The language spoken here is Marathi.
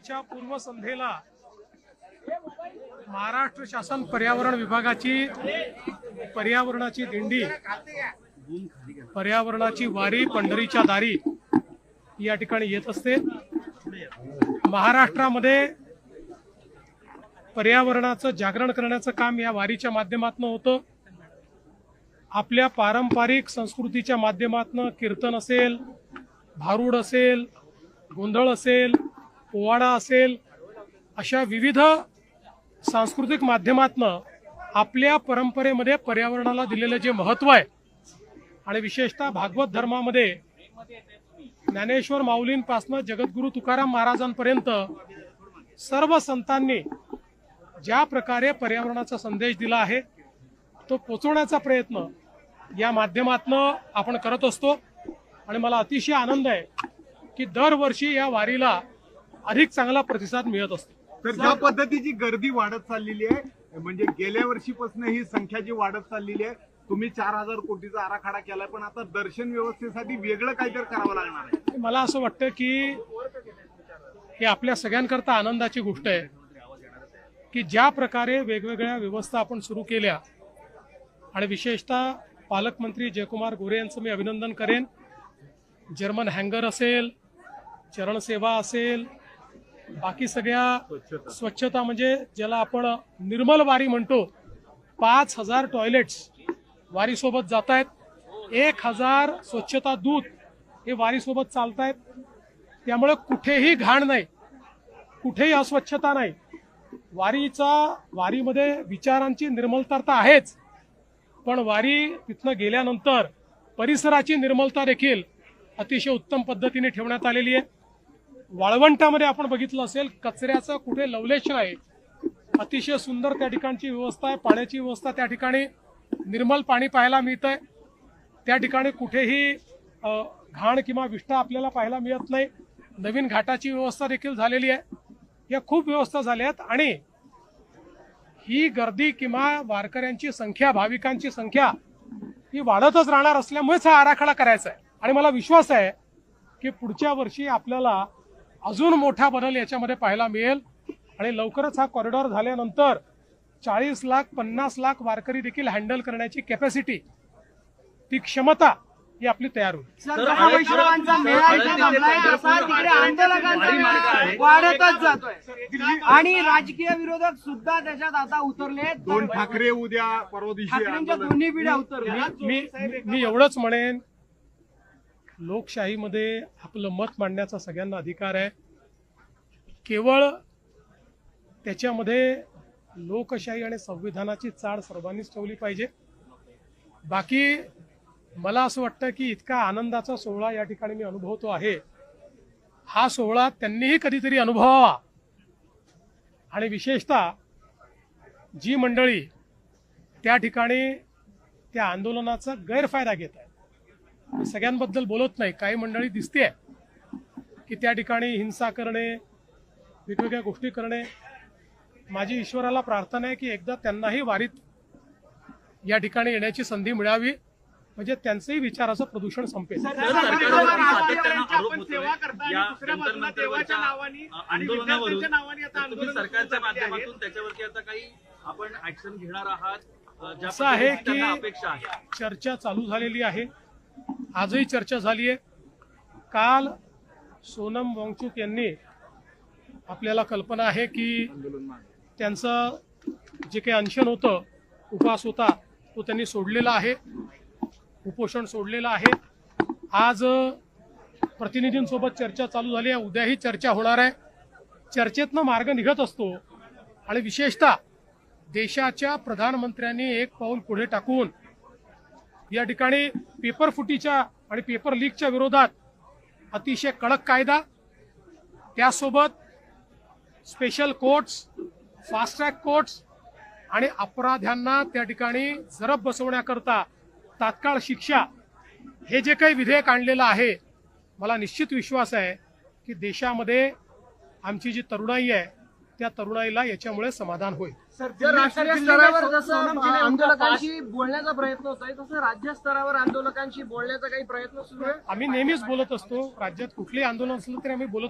च्या पूर्वसंध्येला महाराष्ट्र शासन पर्यावरण विभागाची पर्यावरणाची दिंडी, पर्यावरणाची वारी पंढरीच्या दारी या ठिकाणी येत असते। महाराष्ट्रामध्ये पर्यावरणाचं जागरण करण्याचं काम या वारीच्या माध्यमातून होतं। आपल्या पारंपरिक संस्कृतीच्या माध्यमातून कीर्तन असेल, भारूड असेल, गोंधळ असेल, पोवाडा असेल, अशा विविध सांस्कृतिक माध्यमातून आपल्या परंपरेमध्ये पर्यावरणाला दिलेले जे महत्त्व आहे आणि विशेषतः भागवत धर्मामध्ये ज्ञानेश्वर माऊलींपासून जगद्गुरू तुकाराम महाराजांपर्यंत सर्व संतांनी ज्या प्रकारे पर्यावरणाचा संदेश दिला आहे तो पोचवण्याचा प्रयत्न या माध्यमातून आपण करत असतो। आणि मला अतिशय आनंद आहे की दरवर्षी या वारीला अधिक चांगला प्रतिसाद मिळत असतो। तर ज्या पद्धतीची गर्दी वाढत चाललेली आहे, म्हणजे गेल्या वर्षीपासून ही संख्या जी वाढत चाललेली आहे, तुम्ही 4000 कोटीचा आराखडा केलाय, पण आता दर्शन व्यवस्थेसाठी वेगळं काहीतरी करावं लागणार आहे। मला असं वाटतं की हे आपल्या सगळ्यांकरता आनंदाची गोष्ट आहे की ज्या प्रकारे वेगवेगळ्या व्यवस्था आपण सुरू केल्या आणि विशेषतः पालकमंत्री जयकुमार गोरे यांचं मी अभिनंदन करेन। जर्मन हँगर असेल, चरणसेवा असेल, बाकी सगळ्या स्वच्छता म्हणजे ज्याला आपण निर्मल वारी म्हणतो, 5000 टॉयलेट्स वारीसोबत जात आहेत, 1000 स्वच्छता दूत हे वारीसोबत चालत आहेत। त्यामुळे कुठेही घाण नाही, कुठेही अस्वच्छता नाही। वारीमध्ये विचारांची निर्मलता तर आहेच, पण वारी तिथनं गेल्यानंतर परिसराची निर्मलता देखील अतिशय उत्तम पद्धतीने ठेवण्यात आलेली आहे। वाळवंटामध्ये आपण बघितलं असेल, कचऱ्याचं कुठे लवलेश नाही, अतिशय सुंदर त्या ठिकाणची व्यवस्था आहे। पाण्याची व्यवस्था त्या ठिकाणी निर्मल पाणी पाहायला मिळतंय, त्या ठिकाणी कुठेही घाण किंवा विष्ठा आपल्याला पाहायला मिळत नाही। नवीन घाटाची व्यवस्था देखील झालेली आहे, या खूप व्यवस्था झाल्या आहेत। आणि ही गर्दी किंवा वारकऱ्यांची संख्या, भाविकांची संख्या ही वाढतच राहणार असल्यामुळेच हा आराखडा करायचा आहे। आणि मला विश्वास आहे की पुढच्या वर्षी आपल्याला अजून मोठा बदल याच्यामध्ये पाहायला मिळेल आणि लवकरच हा कॉरिडॉर झाल्यानंतर 40 लाख 50 लाख वारकरी देखील हँडल करण्याची कॅपॅसिटी, ती क्षमता ही आपली तयार होईल। वाढतच जातोय आणि राजकीय विरोधक सुद्धा त्याच्यात आता उतरले। 2 ठाकरे उद्या परवा दिवशी दोन्ही पिढ्या उतरल्या। मी एवढंच म्हणेन, लोकशाहीमध्ये आपलं मत मांडण्याचा सगळ्यांना अधिकार आहे। केवळ त्याच्यामध्ये लोकशाही आणि संविधानाची चाड सर्वांनीच ठेवली पाहिजे। बाकी मला असं वाटतं की इतका आनंदाचा सोहळा या ठिकाणी मी अनुभवतो आहे, हा सोहळा त्यांनीही कधीतरी अनुभवावा। आणि विशेषतः जी मंडळी त्या ठिकाणी त्या आंदोलनाचा गैरफायदा घेत आहे, मी सगळ्यांबद्दल बोलत नाही, काही मंडळी दिसते की त्या ठिकाणी हिंसा करणे, वेगवेगळ्या गोष्टी करणे। माझी ईश्वराला प्रार्थना आहे की एकदा त्यांनाही वारीत या ठिकाणी येण्याची संधी मिळावी, म्हणजे त्यांचंही विचाराचं प्रदूषण संपेल। असं आहे की चर्चा चालू झालेली आहे, आजही चर्चा झाली आहे। काल सोनम वांगचुक यांनी, आपल्याला कल्पना आहे की त्यांचं जे काही अनशन होतं, उपवास होता, तो त्यांनी सोडलेला आहे, उपोषण सोडलेलं आहे। आज प्रतिनिधींसोबत चर्चा चालू झाली आहे, उद्याही चर्चा होणार आहे। चर्चेतनं मार्ग निघत असतो आणि विशेषतः देशाच्या प्रधानमंत्र्यांनी एक पाऊल पुढे टाकून या ठिकाणी पेपर फुटीच्या आणि पेपर लीकच्या विरोधात अतिशय कडक कायदा, त्यासोबत special courts, fast track courts आणि अपराध्यांना त्या ठिकाणी जरब बसवण्याकरता तात्काळ शिक्षा, हे जे काही विधेयक आणलेलं आहे, मला निश्चित विश्वास आहे की देशामध्ये आमची जी तरुणाई आहे त्या तरुणाईला याच्यामुळे समाधान होईल। राष्ट्रीय स्तरावर जसं आंदोलकांशी बोलण्याचा प्रयत्न होत आहे, तसं राज्य स्तरावर आंदोलकांशी बोलण्याचा काही प्रयत्न सुरू आहे। आम्ही नेहमीच बोलत असतो, राज्यात कुठलेही आंदोलन असलं तरी आम्ही बोलत असतो।